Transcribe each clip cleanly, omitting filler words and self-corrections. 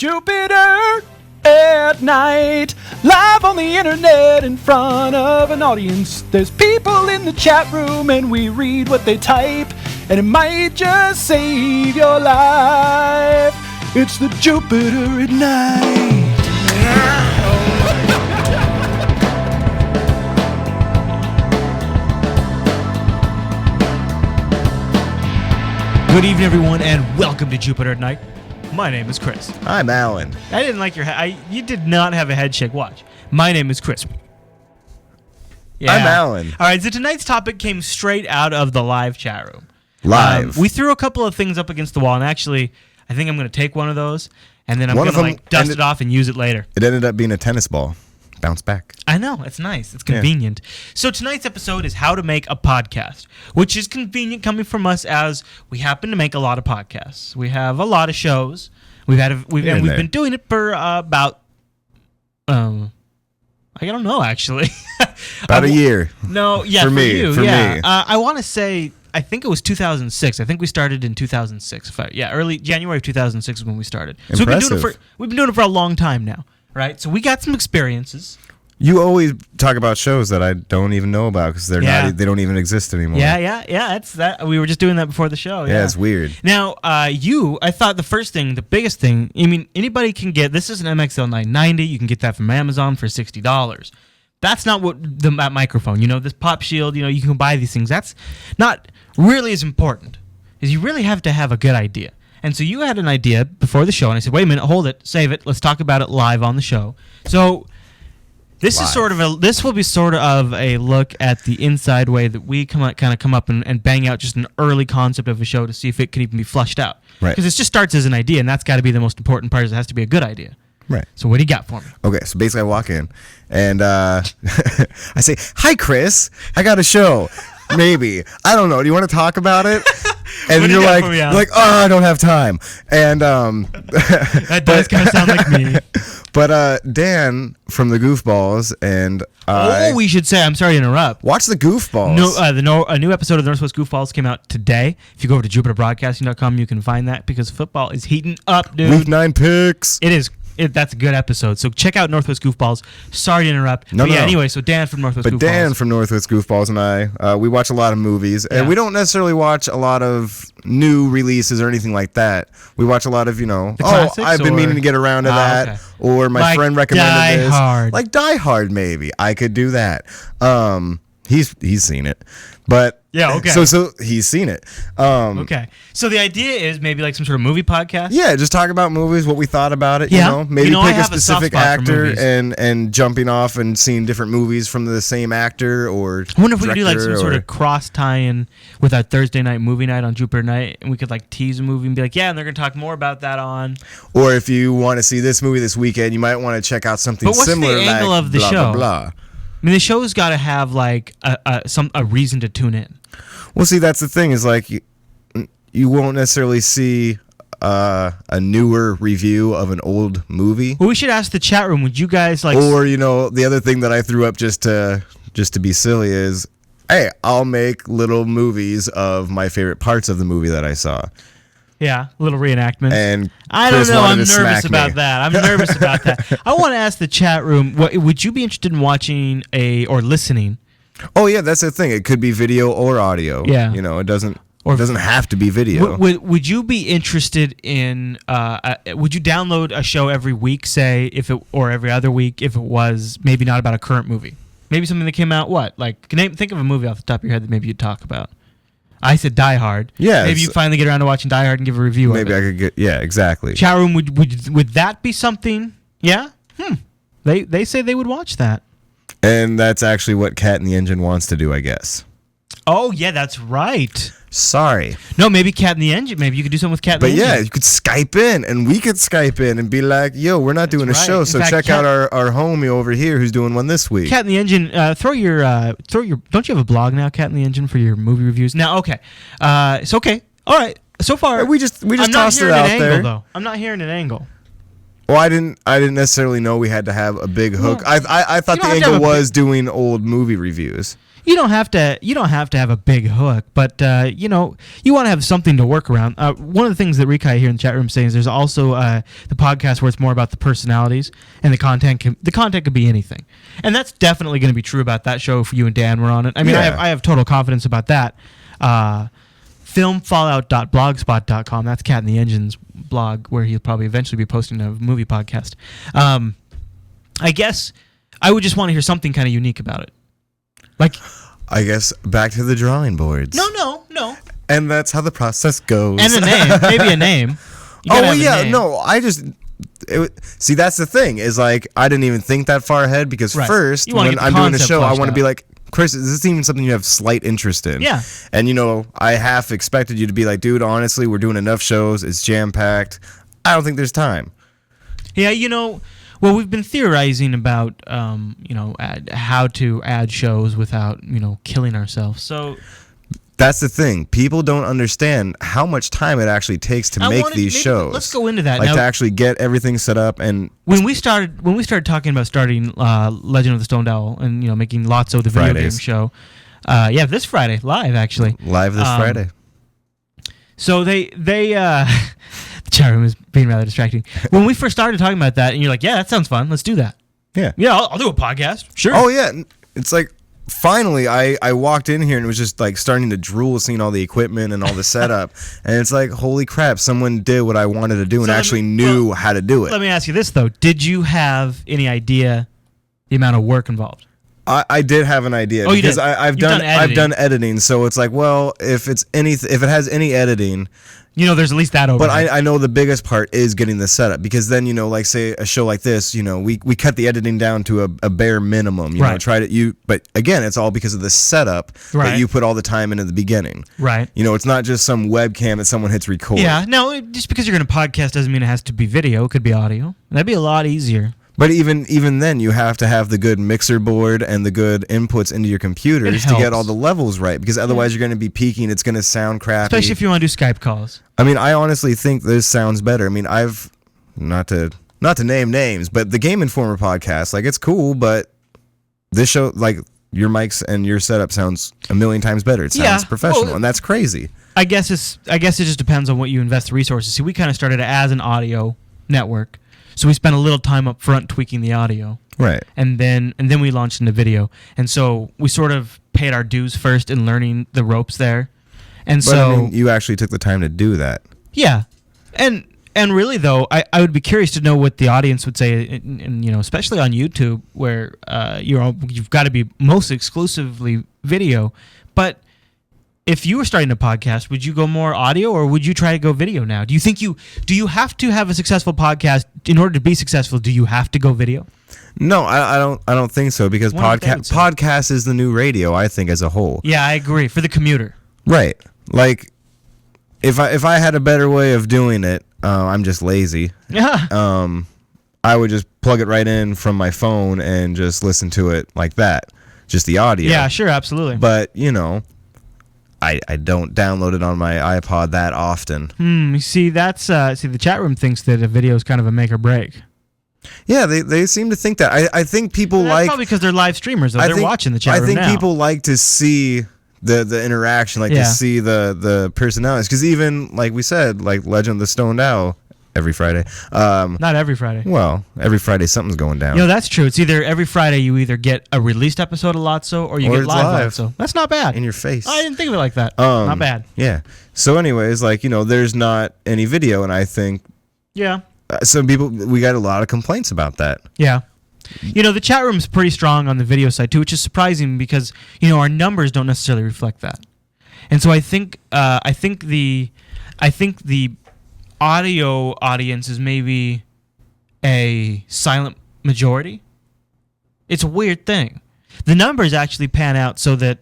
Jupiter at night, live on the internet in front of an audience. There's people in the chat room and we read what they type, and it might just save your life. It's the Jupiter at night. Good evening, everyone, and welcome to Jupiter Nite. My name is Chris. I'm Alan. I didn't like your head. You did not have a head shake. Watch. My name is Chris. Yeah. I'm Alan. All right, so tonight's topic came straight out of the live chat room. Live. We threw a couple of things up against the wall, and actually, I think I'm going to take one of those, and then I'm going to dust it off and use it later. It ended up being a tennis ball. Bounce back. I know. It's nice. It's convenient. Yeah. So tonight's episode is how to make a podcast, which is convenient coming from us as we happen to make a lot of podcasts. We have a lot of shows. We've been doing it for about I don't know actually. About a year. No, yeah, for me. I want to say I think it was 2006. I think we started in 2006. Early January of 2006 is when we started. Impressive. So we've been doing it for a long time now. Right, so we got some experiences. You always talk about shows that I don't even know about because they don't even exist anymore. Yeah. It's that we were just doing that before the show. Yeah, it's weird. Now, I thought the biggest thing. I mean, anybody can get this is an MXL 990. You can get that from Amazon for $60. That's not what that microphone. You know, this pop shield. You know, you can buy these things. That's not really as important. Is you really have to have a good idea. And so you had an idea before the show, and I said, "Wait a minute, hold it, save it. Let's talk about it live on the show." So this will be sort of a look at the inside way that we come up and bang out just an early concept of a show to see if it could even be flushed out. Right. Because it just starts as an idea, and that's got to be the most important part. Is it has to be a good idea. Right. So what do you got for me? Okay, so basically I walk in, and I say, "Hi, Chris. I got a show." Maybe. I don't know. Do you want to talk about it? And you're like, "Oh, I don't have time." And that does kind of sound like me. But Dan from the Goofballs and we should say, I'm sorry to interrupt. Watch the Goofballs. A new episode of the Northwest Goofballs came out today. If you go over to jupiterbroadcasting.com, you can find that because football is heating up, dude. Week 9 picks. It is. That's a good episode. So check out Northwest Goofballs. Sorry to interrupt. Anyway, so Dan from Northwest Goofballs. But Dan from Northwest Goofballs and I, we watch a lot of movies. And we don't necessarily watch a lot of new releases or anything like that. We watch a lot of, I've been meaning to get around to that. Okay. Or my friend recommended this. Hard. Like Die Hard, maybe. I could do that. He's seen it. But yeah, okay. So he's seen it. Okay. So the idea is maybe like some sort of movie podcast? Yeah, just talk about movies, what we thought about it, Maybe pick a specific actor and jumping off and seeing different movies from the same actor or I wonder if we could do like some sort of cross tie-in with our Thursday night movie night on Jupiter Night, and we could like tease a movie and be like, and they're going to talk more about that on. Or if you want to see this movie this weekend, you might want to check out something similar. But what's the angle of the blah, show? Blah, blah. I mean, the show's got to have like a reason to tune in. Well, see, that's the thing is like you won't necessarily see a newer review of an old movie. Well, we should ask the chat room. Would you guys like? Or the other thing that I threw up just to be silly is, hey, I'll make little movies of my favorite parts of the movie that I saw. Yeah, little reenactments. And I don't know. I'm nervous about that. I want to ask the chat room. Would you be interested in watching or listening? Oh yeah, that's the thing. It could be video or audio. Yeah, it doesn't have to be video. Would you be interested in? Would you download a show every week, say, or every other week, if it was maybe not about a current movie, maybe something that came out? Think of a movie off the top of your head that maybe you'd talk about. I said Die Hard. Yeah. Maybe you finally get around to watching Die Hard and give a review of it. Maybe I could get. Yeah, exactly. Chat room, would that be something? Yeah. They say they would watch that. And that's actually what Cat in the Engine wants to do, I guess. Oh yeah, that's right. Sorry. No, maybe Cat in the Engine. Maybe you could do something with Cat in the Engine. But yeah, you could Skype in, and we could Skype in and be like, yo, we're not doing a show, so check out our homie over here who's doing one this week. Cat in the Engine, throw your, don't you have a blog now, Cat in the Engine, for your movie reviews? Now, okay. It's okay. All right. So far, we just tossed it out there. Though. I'm not hearing an angle. Well, I didn't necessarily know we had to have a big hook. Well, I thought the angle was doing old movie reviews. You don't have to. You don't have to have a big hook, but you know, you want to have something to work around. One of the things that Rikai here in the chat room is saying is there's also the podcast where it's more about the personalities and the content. The content could be anything, and that's definitely going to be true about that show. If you and Dan were on it, I mean, I have total confidence about that. Filmfallout.blogspot.com. That's Cat in the Engine's blog, where he'll probably eventually be posting a movie podcast. I guess I would just want to hear something kind of unique about it. Like, I guess back to the drawing boards. No. And that's how the process goes. And a name, maybe a name. See, that's the thing is like I didn't even think that far ahead because first when I'm doing a show, I want to be like, Chris, is this even something you have slight interest in? Yeah. And you know, I half expected you to be like, dude, honestly, we're doing enough shows. It's jam packed. I don't think there's time. Yeah, you know. Well, we've been theorizing about, how to add shows without, killing ourselves. So that's the thing. People don't understand how much time it actually takes to make these shows. Let's go into that. Like now, to actually get everything set up. And when we started talking about starting Legend of the Stoned Owl and making Lotso the video game show, this Friday live actually. Live this Friday. So they the chat room is being rather distracting. When we first started talking about that, and you're like, yeah, that sounds fun. Let's do that. Yeah. Yeah, I'll do a podcast. Sure. Oh, yeah. It's like, finally, I walked in here and it was just like starting to drool seeing all the equipment and all the setup. And it's like, holy crap, someone did what I wanted to do and actually knew how to do it. Let me ask you this, though. Did you have any idea the amount of work involved? I did have an idea because I've done editing, so it's like, well, if it has any editing, there's at least that over. But I know the biggest part is getting the setup because then like say a show like this, we cut the editing down to a bare minimum. But again, it's all because of the setup that you put all the time into the beginning. Right. It's not just some webcam that someone hits record. Yeah. No, just because you're going to podcast doesn't mean it has to be video. It could be audio. That'd be a lot easier. But even then, you have to have the good mixer board and the good inputs into your computers to get all the levels right. Because otherwise, you're going to be peaking. It's going to sound crappy. Especially if you want to do Skype calls. I mean, I honestly think this sounds better. I mean, I've not to name names, but the Game Informer podcast, like it's cool, but this show, like your mics and your setup sounds a million times better. It sounds professional, and that's crazy. I guess it just depends on what you invest the resources. See, we kind of started as an audio network. So we spent a little time up front tweaking the audio. Right. And then we launched into video. And so we sort of paid our dues first in learning the ropes there. And I mean, you actually took the time to do that. Yeah. And really though, I would be curious to know what the audience would say and especially on YouTube where you've got to be most exclusively video. But if you were starting a podcast, would you go more audio or would you try to go video now? Do you have to have a successful podcast in order to be successful? Do you have to go video? No, I don't think so because podcast is the new radio, I think, as a whole. Yeah, I agree. For the commuter. Right. Like if I had a better way of doing it, I'm just lazy. Yeah. I would just plug it right in from my phone and just listen to it like that. Just the audio. Yeah, sure, absolutely. But, I don't download it on my iPod that often. You see, the chat room thinks that a video is kind of a make or break. Yeah, they seem to think that. I think people that's probably because they're live streamers. They're watching the chat room now. I think people like to see the interaction, to see the personalities. Because even, like we said, like Legend of the Stoned Owl, every Friday. Not every Friday. Well, every Friday something's going down. That's true. It's either every Friday you either get a released episode of Lotso or you get live Lotso. That's not bad. In your face. I didn't think of it like that. Not bad. Yeah. So anyways, there's not any video, and I think some people, we got a lot of complaints about that. Yeah. The chat room's pretty strong on the video side too, which is surprising because our numbers don't necessarily reflect that. And so I think the audio audience is maybe a silent majority. It's a weird thing. The numbers actually pan out so that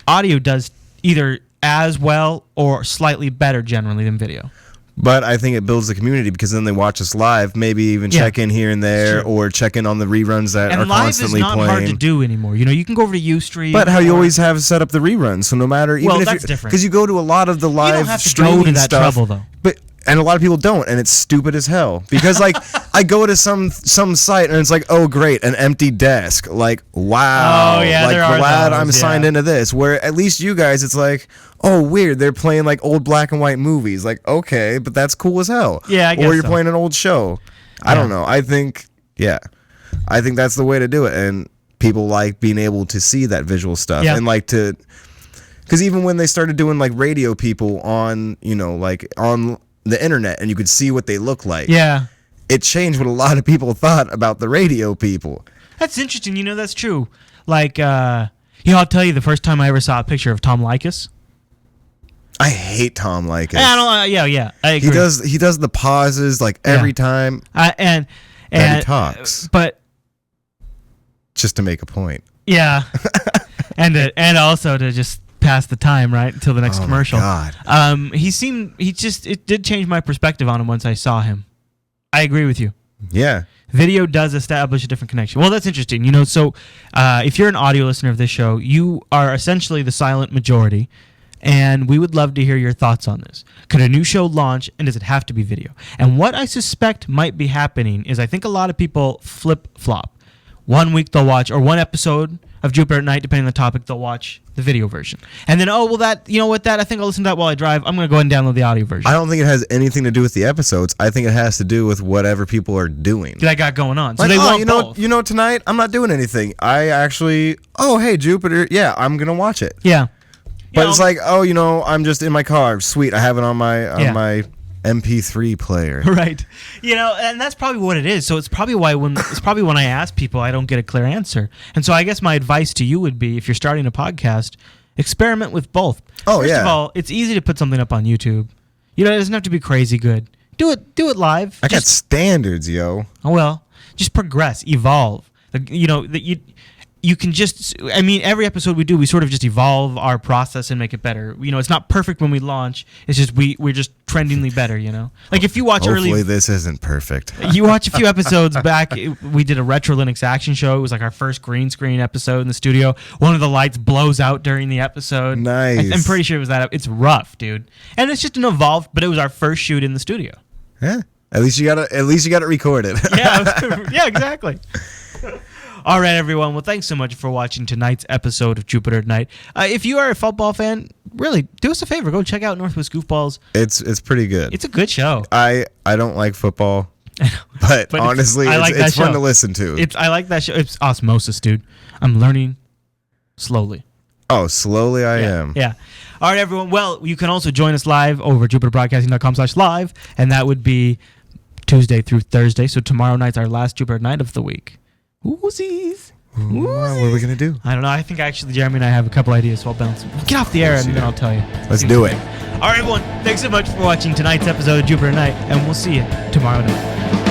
audio does either as well or slightly better generally than video. But I think it builds the community because then they watch us live, maybe even check in here and there or check in on the reruns that are constantly playing. And live is not hard to do anymore. You can go over to Ustream. But how you always have set up the reruns, so no matter even if that's different. Because you go to a lot of the live streaming go to that stuff. trouble, though. And a lot of people don't, and it's stupid as hell. Because, I go to some site and it's like, oh great, an empty desk. Like, wow. Oh yeah, like glad those, I'm signed into this. Where at least you guys, it's like, oh weird, they're playing like old black and white movies. Like, okay, but that's cool as hell. Yeah, I guess or you're so. playing an old show. I don't know. I think that's the way to do it, and people like being able to see that visual stuff and like to. Because even when they started doing like radio people on, like on the internet, and you could see what they look like. Yeah. It changed what a lot of people thought about the radio people. That's interesting. That's true. Like, I'll tell you the first time I ever saw a picture of Tom Likas. I hate Tom Likas. I agree. He does the pauses like every time. And he talks. But just to make a point. Yeah. and also to just pass the time, right, until the next commercial. My God. It did change my perspective on him once I saw him. I agree with you. Yeah. Video does establish a different connection. Well, that's interesting. So if you're an audio listener of this show, you are essentially the silent majority, and we would love to hear your thoughts on this. Could a new show launch, and does it have to be video? And what I suspect might be happening is I think a lot of people flip-flop. 1 week they'll watch, or one episode of Jupiter Nite, depending on the topic, they'll watch the video version. And then, I think I'll listen to that while I drive. I'm going to go ahead and download the audio version. I don't think it has anything to do with the episodes. I think it has to do with whatever people are doing. That got going on. So like, they want both. Tonight, I'm not doing anything. I actually, hey, Jupiter, yeah, I'm going to watch it. Yeah. But it's like, I'm just in my car. Sweet, I have it on my MP3 player. Right. And that's probably what it is. So it's probably when I ask people, I don't get a clear answer. And so I guess my advice to you would be, if you're starting a podcast, experiment with both. First of all, it's easy to put something up on YouTube. It doesn't have to be crazy good. Do it live. I got standards, yo. Oh well, just progress, evolve. You can just, every episode we do, we sort of just evolve our process and make it better. It's not perfect when we launch. It's just we're just trendingly better, Like if you watch Hopefully this isn't perfect. You watch a few episodes back, we did a retro Linux action show. It was like our first green screen episode in the studio. One of the lights blows out during the episode. Nice. I'm pretty sure it was that. It's rough, dude. And it's just an evolved, but it was our first shoot in the studio. Yeah. At least you got it recorded. Yeah, exactly. All right, everyone. Well, thanks so much for watching tonight's episode of Jupiter Nite. If you are a football fan, really, do us a favor. Go check out Northwest Goofballs. It's pretty good. It's a good show. I don't like football, but honestly, it's fun to listen to. I like that show. It's osmosis, dude. I'm learning slowly. Oh, slowly I am. Yeah. All right, everyone. Well, you can also join us live over at jupiterbroadcasting.com/live, and that would be Tuesday through Thursday. So tomorrow night's our last Jupiter Night of the week. Oosies. What are we going to do? I don't know. I think actually Jeremy and I have a couple ideas, so I'll bounce. Get off the air and then I'll tell you. Let's do it. All right, everyone. Thanks so much for watching tonight's episode of Jupiter Nite, and we'll see you tomorrow night.